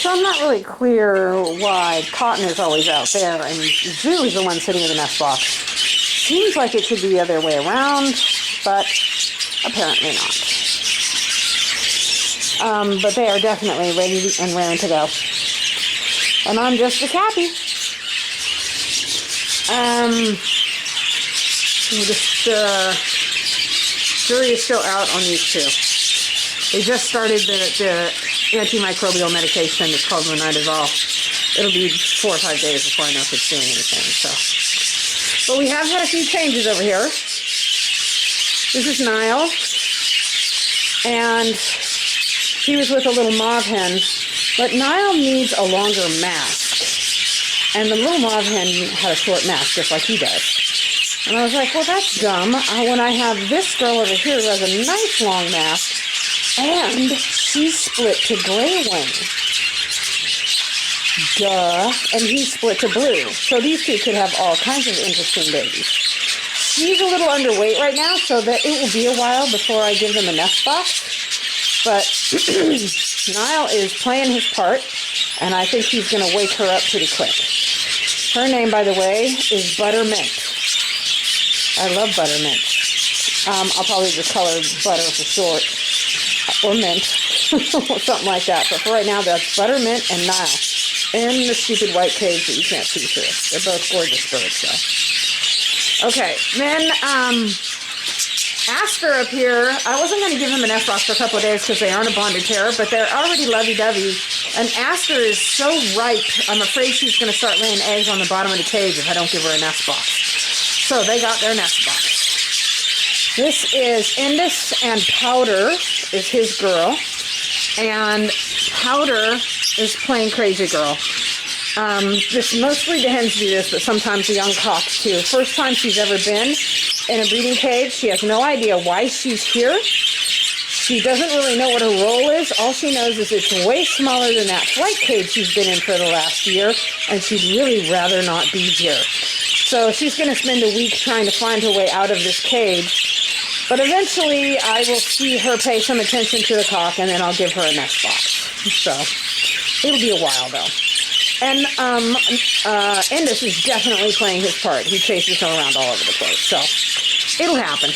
So I'm not really clear why Cotton is always out there and Zoo is the one sitting in the nest box. Seems like it could be the other way around, but apparently not. But they are definitely ready and raring to go. And I'm just as happy. Jury is still out on these two. They just started the antimicrobial medication. It's called Ranitazole. It'll be 4 or 5 days before I know if it's doing anything. So, but we have had a few changes over here. This is Nile, and he was with a little mauve hen. But Nile needs a longer mask, and the little mauve hen had a short mask, just like he does. And I was like, well, that's dumb. When I have this girl over here who has a nice long mask, and she's split to gray wing. Duh. And he's split to blue. So these two could have all kinds of interesting babies. She's a little underweight right now, so that it will be a while before I give them a nest box. But Nile is playing his part, and I think he's going to wake her up pretty quick. Her name, by the way, is Buttermint. I love Buttermint. I'll probably just call her Butter for short. Or Mint. Something like that. But for right now, that's Buttermint and Nile. In the stupid white cage that you can't see through. They're both gorgeous birds, so. Okay, then, Aster up here, I wasn't going to give him a nest box for a couple of days because they aren't a bonded pair, but they're already lovey-dovey. And Aster is so ripe, I'm afraid she's going to start laying eggs on the bottom of the cage if I don't give her a nest box. So they got their nest box. This is Indus, and Powder is his girl. And Powder is playing crazy girl. This mostly the hens do this, but sometimes the young cocks too. First time she's ever been in a breeding cage. She has no idea why she's here. She doesn't really know what her role is. All she knows is it's way smaller than that flight cage she's been in for the last year, and she'd really rather not be here. So she's going to spend a week trying to find her way out of this cage. But eventually, I will see her pay some attention to the cock, and then I'll give her a nest box. So, it'll be a while, though. And Indus is definitely playing his part. He chases her around all over the place. So, it'll happen.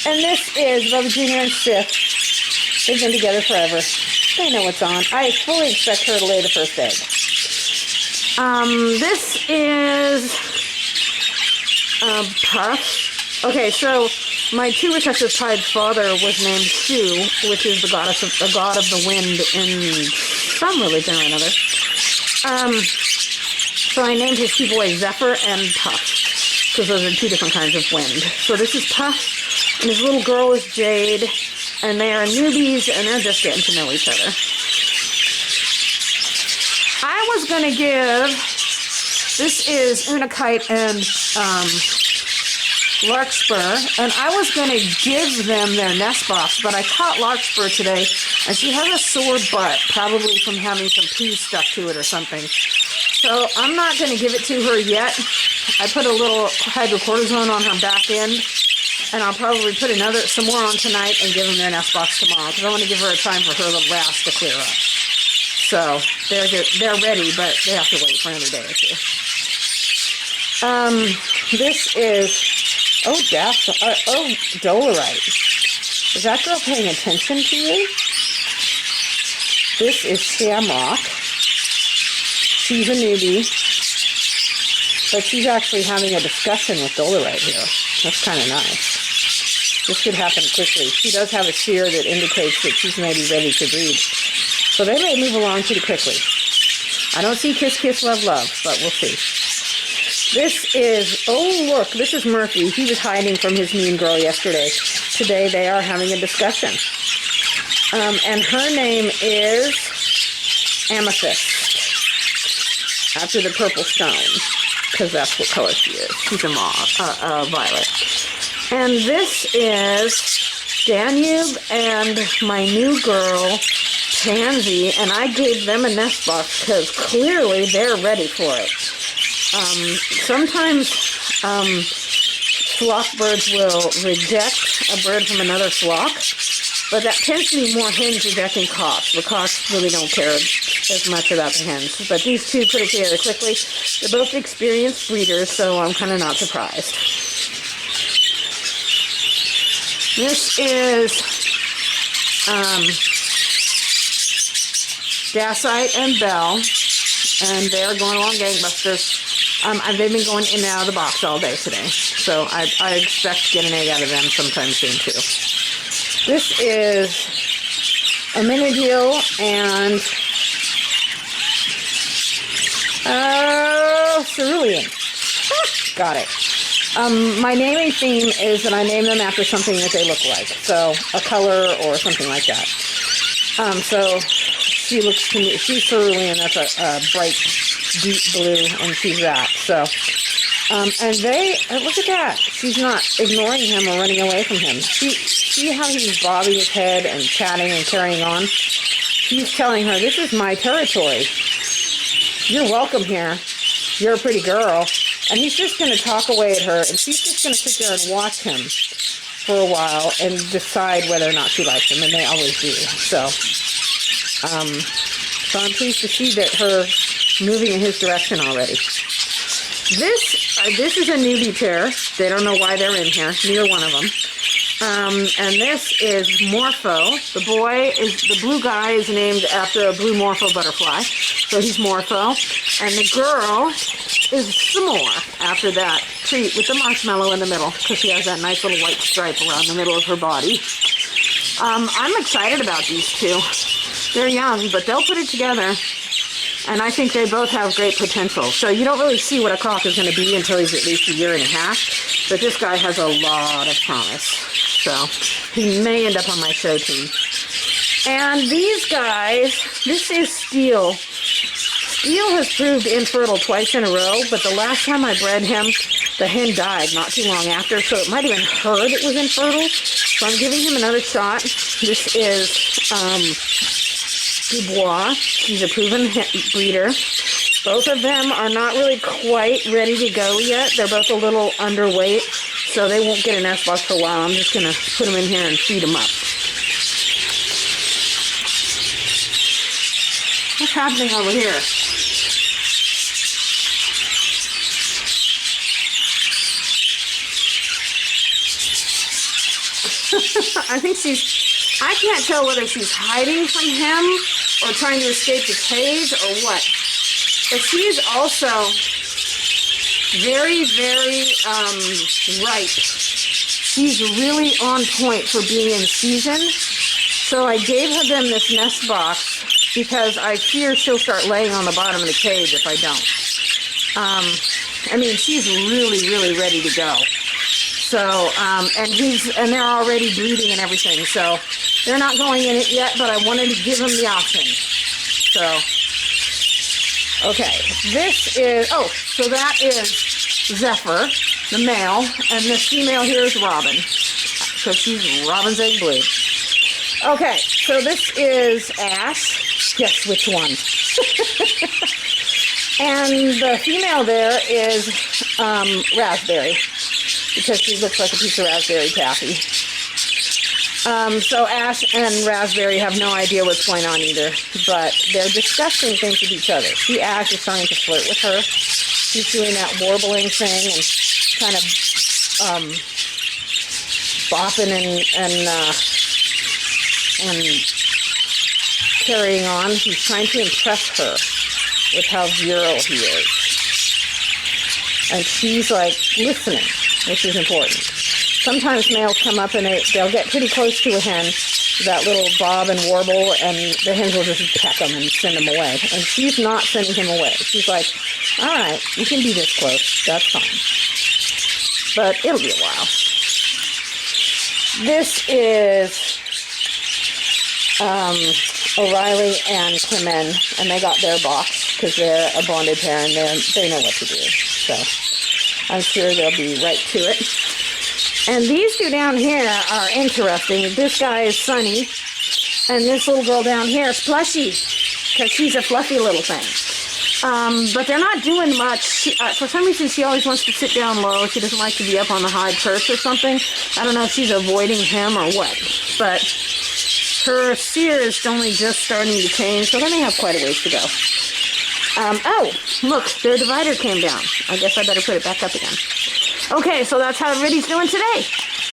And this is Bubba Jr. and Sif. They've been together forever. They know what's on. I fully expect her to lay the first egg. This is Puff. Okay, so my 2 recessive pied father was named Shu, which is the god of the wind in some religion or another. So I named his 2 boys Zephyr and Puff, because those are 2 different kinds of wind. So this is Puff, and his little girl is Jade, and they are newbies, and they're just getting to know each other. I was going to give, this is Unakite and Larkspur, and I was going to give them their nest box, but I caught Larkspur today, and she has a sore butt, probably from having some poo stuck to it or something. So I'm not going to give it to her yet. I put a little hydrocortisone on her back end, and I'll probably put some more on tonight and give them their nest box tomorrow, because I want to give her a time for her little rash to clear up. So they're ready, but they have to wait for another day or 2. This is Dolerite. Is that girl paying attention to you? This is Shamrock. She's a newbie, but she's actually having a discussion with Dolerite here. That's kind of nice. This could happen quickly. She does have a shear that indicates that she's maybe ready to breed. So they may move along pretty quickly. I don't see kiss, kiss, love, love, but we'll see. This is, oh look, this is Murphy. He was hiding from his mean girl yesterday. Today they are having a discussion. And her name is Amethyst, after the purple stone, because that's what color she is. She's a violet. And this is Danube and my new girl, Pansy, and I gave them a nest box because clearly they're ready for it. Sometimes flock birds will reject a bird from another flock, But that tends to be more hens rejecting cocks. The cocks really don't care as much about the hens. But these two put it together quickly. They're both experienced breeders, so I'm kind of not surprised. This is Gasite and Belle, and they're going along gangbusters. They've been going in and out of the box all day today, so I expect to get an egg out of them sometime soon too. This is a Minidil and cerulean. Got it. My naming theme is that I name them after something that they look like, so a color or something like that. So she looks to me, she's cerulean, that's a bright deep blue, and she's that. So, and they, look at that. She's not ignoring him or running away from him. See how he's bobbing his head and chatting and carrying on? He's telling her, this is my territory. You're welcome here. You're a pretty girl. And he's just going to talk away at her, and she's just going to sit there and watch him for a while and decide whether or not she likes him, and they always do. So I'm pleased to see that her moving in his direction already. This is a newbie pair. They don't know why they're in here. Neither one of them. And this is Morpho. The blue guy is named after a blue Morpho butterfly, so he's Morpho. And the girl is S'more, after that treat with the marshmallow in the middle, because she has that nice little white stripe around the middle of her body. I'm excited about these two. They're young, but they'll put it together. And I think they both have great potential. So you don't really see what a cock is going to be until he's at least a year and a half. But this guy has a lot of promise. So he may end up on my show team. And these guys, this is Steel. Steel has proved infertile twice in a row, but the last time I bred him, the hen died not too long after, so it might have been her that was infertile. So I'm giving him another shot. This is Dubois. He's a proven breeder. Both of them are not really quite ready to go yet. They're both a little underweight, so they won't get an nest box for a while. I'm just going to put them in here and feed them up. What's happening over here? I think I can't tell whether she's hiding from him or trying to escape the cage or what. But she's also very, very ripe. She's really on point for being in season. So I gave them this nest box because I fear she'll start laying on the bottom of the cage if I don't. I mean, she's really, really ready to go. So, and they're already breeding and everything. So they're not going in it yet, but I wanted to give them the option. So, okay, this is, so that is Zephyr, the male, and the female here is Robin, because she's Robin's egg blue. Okay, so this is Ash. Guess which one? And the female there is Raspberry, because she looks like a piece of raspberry taffy. So Ash and Raspberry have no idea what's going on either, but they're discussing things with each other. See, Ash is starting to flirt with her. She's doing that warbling thing and kind of bopping and carrying on. He's trying to impress her with how virile he is. And she's like listening, which is important. Sometimes males come up and they'll get pretty close to a hen, that little bob and warble, and the hens will just peck them and send them away. And she's not sending him away. She's like, all right, you can be this close. That's fine. But it'll be a while. This is O'Reilly and Clement, and they got their box because they're a bonded pair and they know what to do. So I'm sure they'll be right to it. And these two down here are interesting. This guy is Sunny, and this little girl down here is Plushy, because she's a fluffy little thing. But they're not doing much. For some reason, she always wants to sit down low. She doesn't like to be up on the high perch or something. I don't know if she's avoiding him or what. But Her sear is only just starting to change, so they may have quite a ways to go. Oh, look, their divider came down. I guess I better put it back up again. Okay, so that's how everybody's doing today.